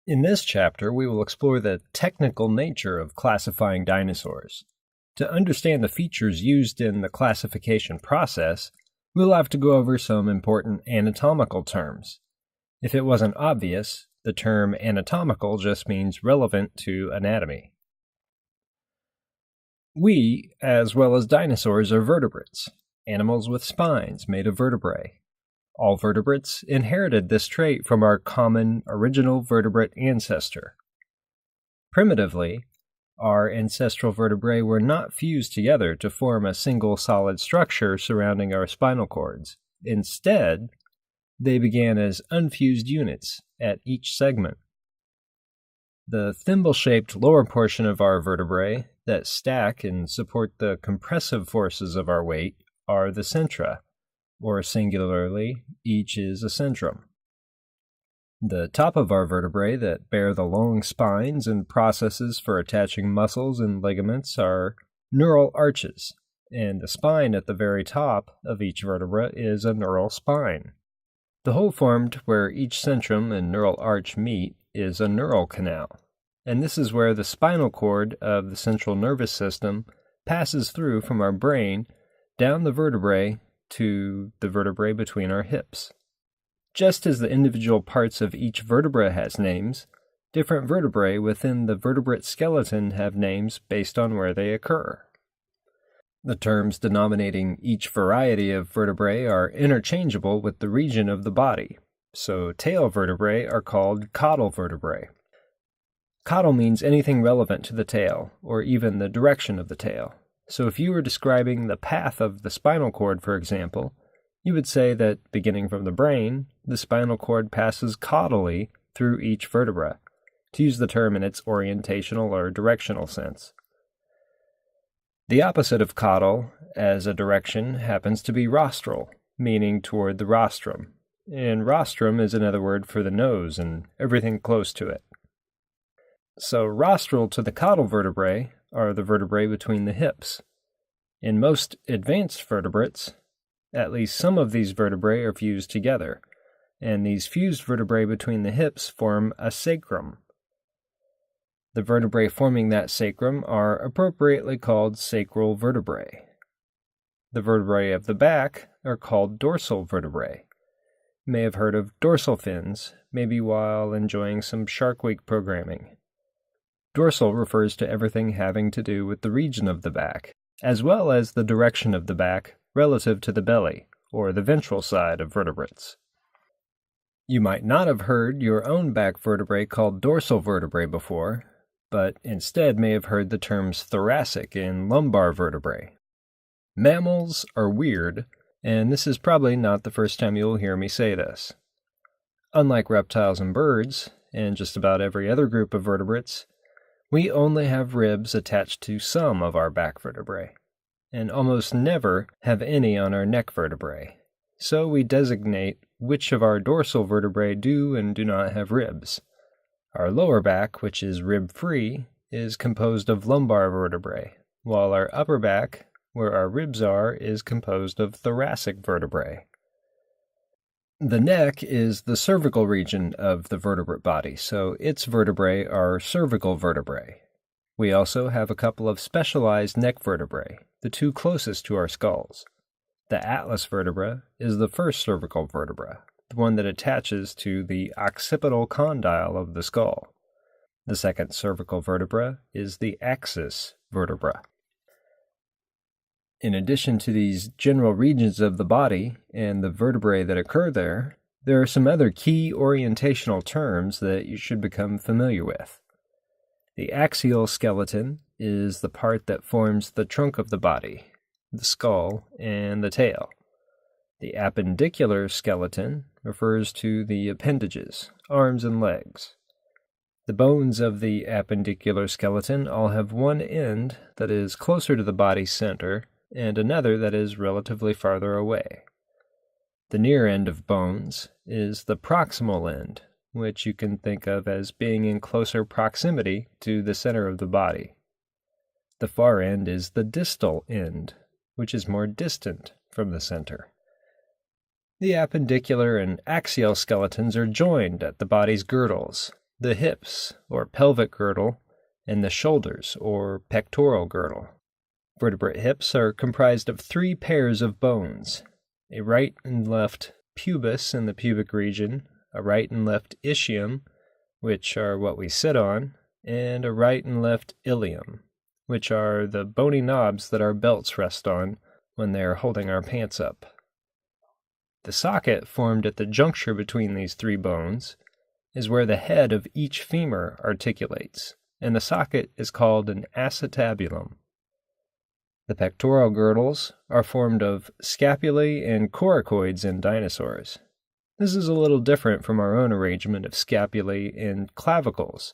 In this chapter, we will explore the technical nature of classifying dinosaurs. To understand the features used in the classification process, we'll have to go over some important anatomical terms. If it wasn't obvious, the term anatomical just means relevant to anatomy. We, as well as dinosaurs, are vertebrates, animals with spines made of vertebrae. All vertebrates inherited this trait from our common original vertebrate ancestor. Primitively, our ancestral vertebrae were not fused together to form a single solid structure surrounding our spinal cords. Instead, they began as unfused units at each segment. The thimble-shaped lower portion of our vertebrae that stack and support the compressive forces of our weight are the centra, or singularly, each is a centrum. The top of our vertebrae that bear the long spines and processes for attaching muscles and ligaments are neural arches, and the spine at the very top of each vertebra is a neural spine. The hole formed where each centrum and neural arch meet is a neural canal, and this is where the spinal cord of the central nervous system passes through from our brain down the vertebrae to the vertebrae between our hips. Just as the individual parts of each vertebra has names, different vertebrae within the vertebrate skeleton have names based on where they occur. The terms denominating each variety of vertebrae are interchangeable with the region of the body, so tail vertebrae are called caudal vertebrae. Caudal means anything relevant to the tail, or even the direction of the tail. So if you were describing the path of the spinal cord, for example, you would say that, beginning from the brain, the spinal cord passes caudally through each vertebra, to use the term in its orientational or directional sense. The opposite of caudal as a direction happens to be rostral, meaning toward the rostrum, and rostrum is another word for the nose and everything close to it. So rostral to the caudal vertebrae are the vertebrae between the hips. In most advanced vertebrates, at least some of these vertebrae are fused together, and these fused vertebrae between the hips form a sacrum. The vertebrae forming that sacrum are appropriately called sacral vertebrae. The vertebrae of the back are called dorsal vertebrae. You may have heard of dorsal fins, maybe while enjoying some Shark Week programming. Dorsal refers to everything having to do with the region of the back, as well as the direction of the back relative to the belly, or the ventral side of vertebrates. You might not have heard your own back vertebrae called dorsal vertebrae before, but instead may have heard the terms thoracic and lumbar vertebrae. Mammals are weird, and this is probably not the first time you will hear me say this. Unlike reptiles and birds, and just about every other group of vertebrates, we only have ribs attached to some of our back vertebrae, and almost never have any on our neck vertebrae. So we designate which of our dorsal vertebrae do and do not have ribs. Our lower back, which is rib-free, is composed of lumbar vertebrae, while our upper back, where our ribs are, is composed of thoracic vertebrae. The neck is the cervical region of the vertebrate body, so its vertebrae are cervical vertebrae. We also have a couple of specialized neck vertebrae, the two closest to our skulls. The atlas vertebra is the first cervical vertebra, the one that attaches to the occipital condyle of the skull. The second cervical vertebra is the axis vertebra. In addition to these general regions of the body and the vertebrae that occur there, there are some other key orientational terms that you should become familiar with. The axial skeleton is the part that forms the trunk of the body, the skull, and the tail. The appendicular skeleton refers to the appendages, arms and legs. The bones of the appendicular skeleton all have one end that is closer to the body's center and another that is relatively farther away. The near end of bones is the proximal end, which you can think of as being in closer proximity to the center of the body. The far end is the distal end, which is more distant from the center. The appendicular and axial skeletons are joined at the body's girdles, the hips, or pelvic girdle, and the shoulders, or pectoral girdle. Vertebrate hips are comprised of 3 pairs of bones, a right and left pubis in the pubic region, a right and left ischium, which are what we sit on, and a right and left ilium, which are the bony knobs that our belts rest on when they are holding our pants up. The socket formed at the juncture between these 3 bones is where the head of each femur articulates, and the socket is called an acetabulum. The pectoral girdles are formed of scapulae and coracoids in dinosaurs. This is a little different from our own arrangement of scapulae and clavicles,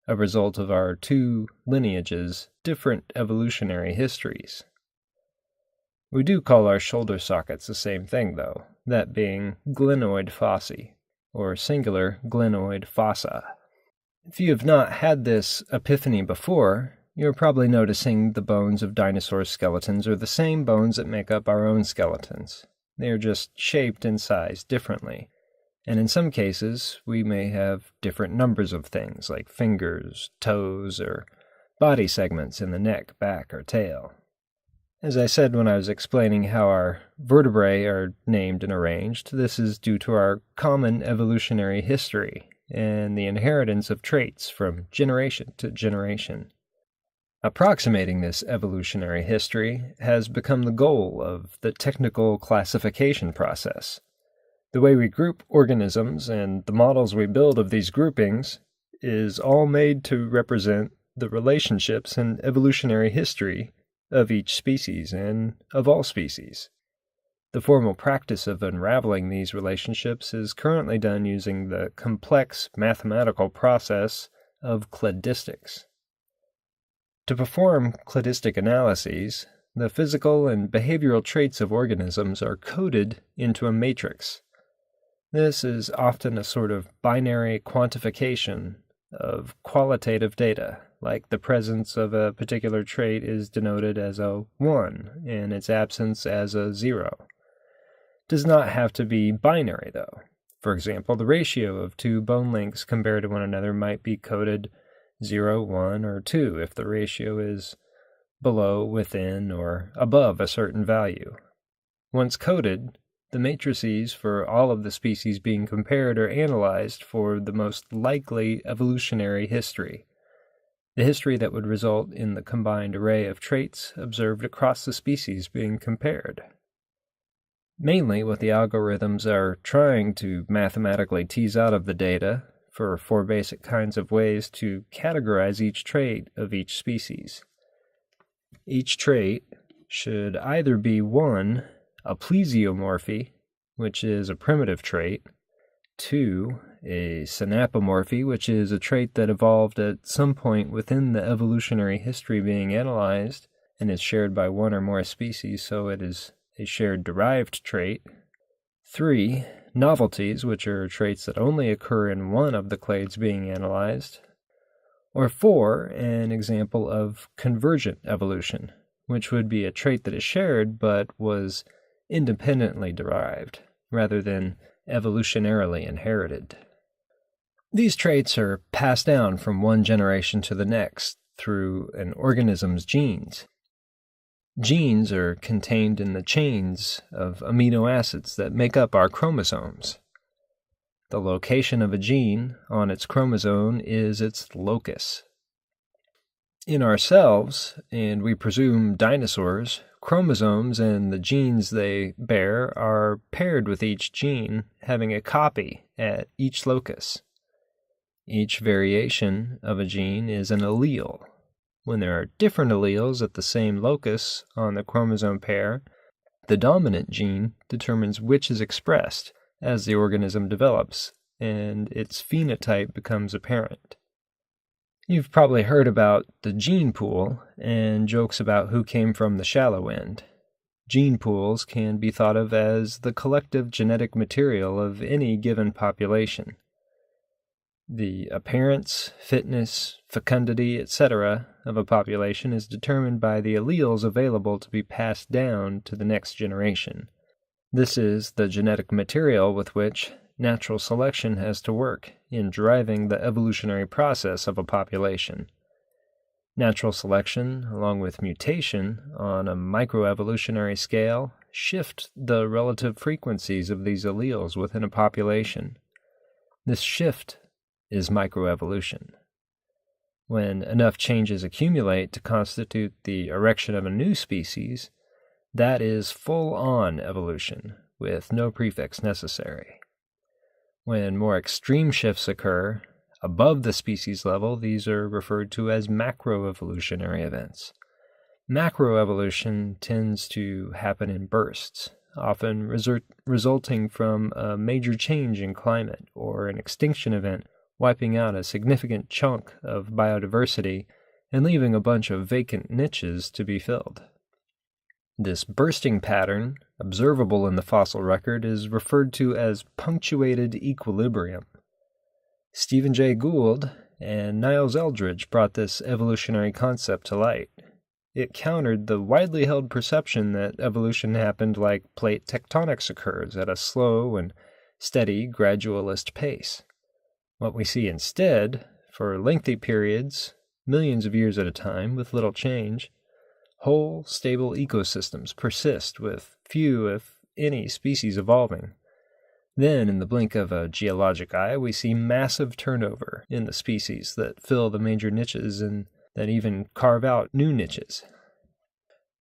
a result of our 2 lineages' different evolutionary histories. We do call our shoulder sockets the same thing, though, that being glenoid fossae, or singular glenoid fossa. If you have not had this epiphany before, you're probably noticing the bones of dinosaur skeletons are the same bones that make up our own skeletons. They are just shaped and sized differently, and in some cases we may have different numbers of things like fingers, toes, or body segments in the neck, back, or tail. As I said when I was explaining how our vertebrae are named and arranged, this is due to our common evolutionary history and the inheritance of traits from generation to generation. Approximating this evolutionary history has become the goal of the technical classification process. The way we group organisms and the models we build of these groupings is all made to represent the relationships and evolutionary history of each species and of all species. The formal practice of unraveling these relationships is currently done using the complex mathematical process of cladistics. To perform cladistic analyses, the physical and behavioral traits of organisms are coded into a matrix. This is often a sort of binary quantification of qualitative data, like the presence of a particular trait is denoted as a 1 and its absence as a 0. It does not have to be binary, though. For example, the ratio of 2 bone lengths compared to one another might be coded 0, 1, or 2 if the ratio is below, within, or above a certain value. Once coded, the matrices for all of the species being compared are analyzed for the most likely evolutionary history, the history that would result in the combined array of traits observed across the species being compared. Mainly what the algorithms are trying to mathematically tease out of the data for 4 basic kinds of ways to categorize each trait of each species. Each trait should either be 1, a plesiomorphy, which is a primitive trait, 2, a synapomorphy, which is a trait that evolved at some point within the evolutionary history being analyzed and is shared by 1 or more species, so it is a shared derived trait, 3, novelties, which are traits that only occur in one of the clades being analyzed, or 4, an example of convergent evolution, which would be a trait that is shared but was independently derived, rather than evolutionarily inherited. These traits are passed down from one generation to the next through an organism's genes. Genes are contained in the chains of amino acids that make up our chromosomes. The location of a gene on its chromosome is its locus. In ourselves, and we presume dinosaurs, chromosomes and the genes they bear are paired with each gene having a copy at each locus. Each variation of a gene is an allele. When there are different alleles at the same locus on the chromosome pair, the dominant gene determines which is expressed as the organism develops, and its phenotype becomes apparent. You've probably heard about the gene pool and jokes about who came from the shallow end. Gene pools can be thought of as the collective genetic material of any given population. The appearance, fitness, fecundity, etc. of a population is determined by the alleles available to be passed down to the next generation. This is the genetic material with which natural selection has to work in driving the evolutionary process of a population. Natural selection, along with mutation on a microevolutionary scale, shift the relative frequencies of these alleles within a population. This shift is microevolution. When enough changes accumulate to constitute the erection of a new species, that is full-on evolution, with no prefix necessary. When more extreme shifts occur, above the species level, these are referred to as macroevolutionary events. Macroevolution tends to happen in bursts, often resulting from a major change in climate or an extinction event wiping out a significant chunk of biodiversity and leaving a bunch of vacant niches to be filled. This bursting pattern, observable in the fossil record, is referred to as punctuated equilibrium. Stephen Jay Gould and Niles Eldredge brought this evolutionary concept to light. It countered the widely held perception that evolution happened like plate tectonics occurs at a slow and steady gradualist pace. What we see instead, for lengthy periods, millions of years at a time, with little change, whole, stable ecosystems persist with few, if any, species evolving. Then, in the blink of a geologic eye, we see massive turnover in the species that fill the major niches and that even carve out new niches.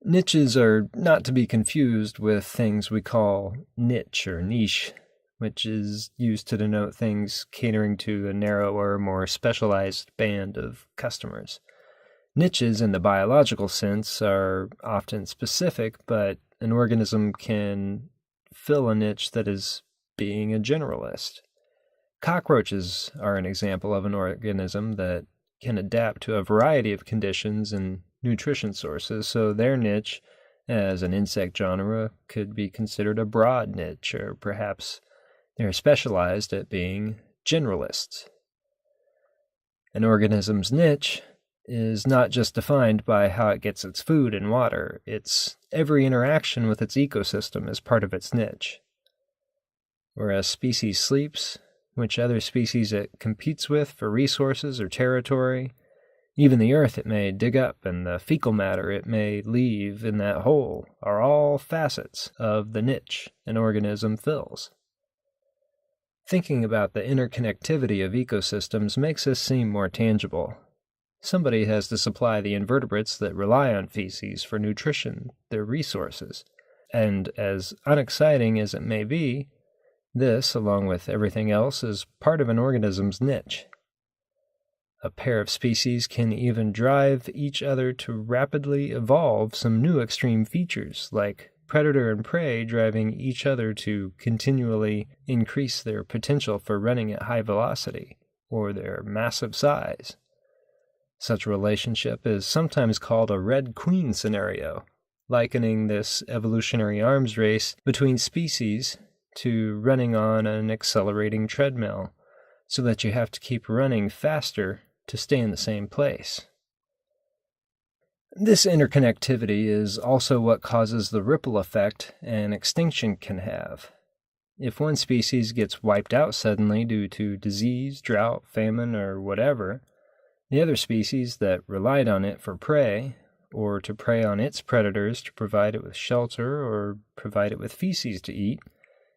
Niches are not to be confused with things we call niche or niche, which is used to denote things catering to a narrower, more specialized band of customers. Niches in the biological sense are often specific, but an organism can fill a niche that is being a generalist. Cockroaches are an example of an organism that can adapt to a variety of conditions and nutrition sources, so their niche as an insect genre could be considered a broad niche, or perhaps they're specialized at being generalists. An organism's niche is not just defined by how it gets its food and water. Its every interaction with its ecosystem is part of its niche. Where a species sleeps, which other species it competes with for resources or territory, even the earth it may dig up and the fecal matter it may leave in that hole are all facets of the niche an organism fills. Thinking about the interconnectivity of ecosystems makes this seem more tangible. Somebody has to supply the invertebrates that rely on feces for nutrition, their resources. And as unexciting as it may be, this, along with everything else, is part of an organism's niche. A pair of species can even drive each other to rapidly evolve some new extreme features, like predator and prey driving each other to continually increase their potential for running at high velocity, or their massive size. Such a relationship is sometimes called a Red Queen scenario, likening this evolutionary arms race between species to running on an accelerating treadmill, so that you have to keep running faster to stay in the same place. This interconnectivity is also what causes the ripple effect an extinction can have. If one species gets wiped out suddenly due to disease, drought, famine, or whatever, the other species that relied on it for prey, or to prey on its predators to provide it with shelter or provide it with feces to eat,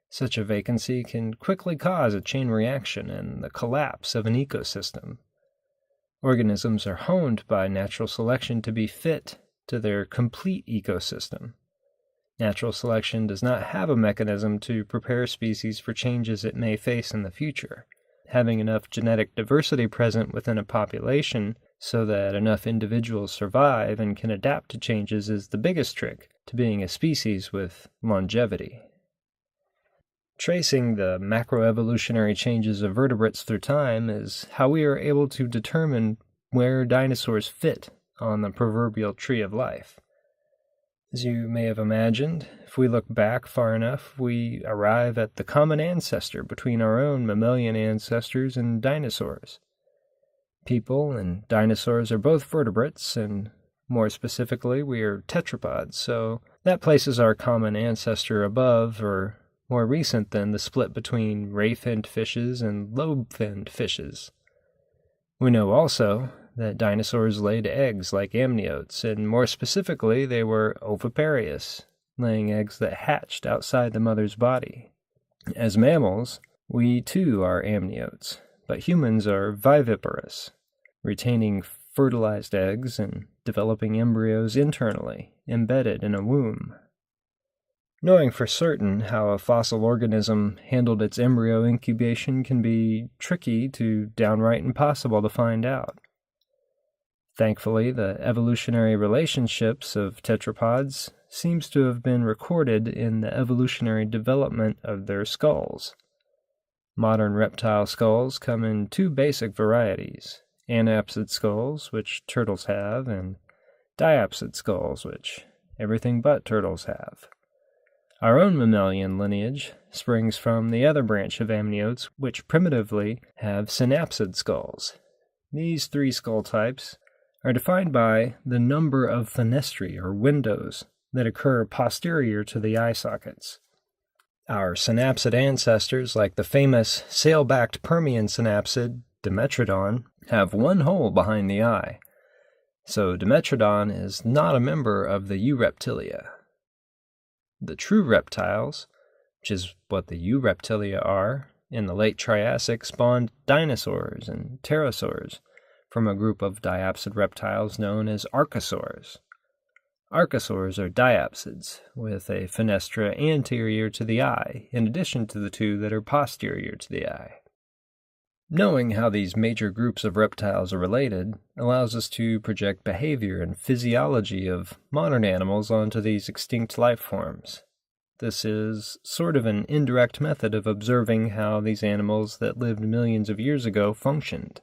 such a vacancy can quickly cause a chain reaction and the collapse of an ecosystem. Organisms are honed by natural selection to be fit to their complete ecosystem. Natural selection does not have a mechanism to prepare species for changes it may face in the future. Having enough genetic diversity present within a population so that enough individuals survive and can adapt to changes is the biggest trick to being a species with longevity. Tracing the macroevolutionary changes of vertebrates through time is how we are able to determine where dinosaurs fit on the proverbial tree of life. As you may have imagined, if we look back far enough, we arrive at the common ancestor between our own mammalian ancestors and dinosaurs. People and dinosaurs are both vertebrates, and more specifically, we are tetrapods, so that places our common ancestor above or more recent than the split between ray-finned fishes and lobe-finned fishes. We know also that dinosaurs laid eggs like amniotes, and more specifically, they were oviparous, laying eggs that hatched outside the mother's body. As mammals, we too are amniotes, but humans are viviparous, retaining fertilized eggs and developing embryos internally, embedded in a womb. Knowing for certain how a fossil organism handled its embryo incubation can be tricky to downright impossible to find out. Thankfully, the evolutionary relationships of tetrapods seems to have been recorded in the evolutionary development of their skulls. Modern reptile skulls come in two basic varieties: anapsid skulls, which turtles have, and diapsid skulls, which everything but turtles have. Our own mammalian lineage springs from the other branch of amniotes, which primitively have synapsid skulls. These three skull types are defined by the number of fenestrae, or windows, that occur posterior to the eye sockets. Our synapsid ancestors, like the famous sail-backed Permian synapsid Dimetrodon, have one hole behind the eye, so Dimetrodon is not a member of the Eureptilia. The true reptiles, which is what the Eureptilia are, in the late Triassic spawned dinosaurs and pterosaurs from a group of diapsid reptiles known as Arca Sores. Arca Sores are diapsids, with a fenestra anterior to the eye, in addition to the two that are posterior to the eye. Knowing how these major groups of reptiles are related allows us to project behavior and physiology of modern animals onto these extinct life forms. This is sort of an indirect method of observing how these animals that lived millions of years ago functioned.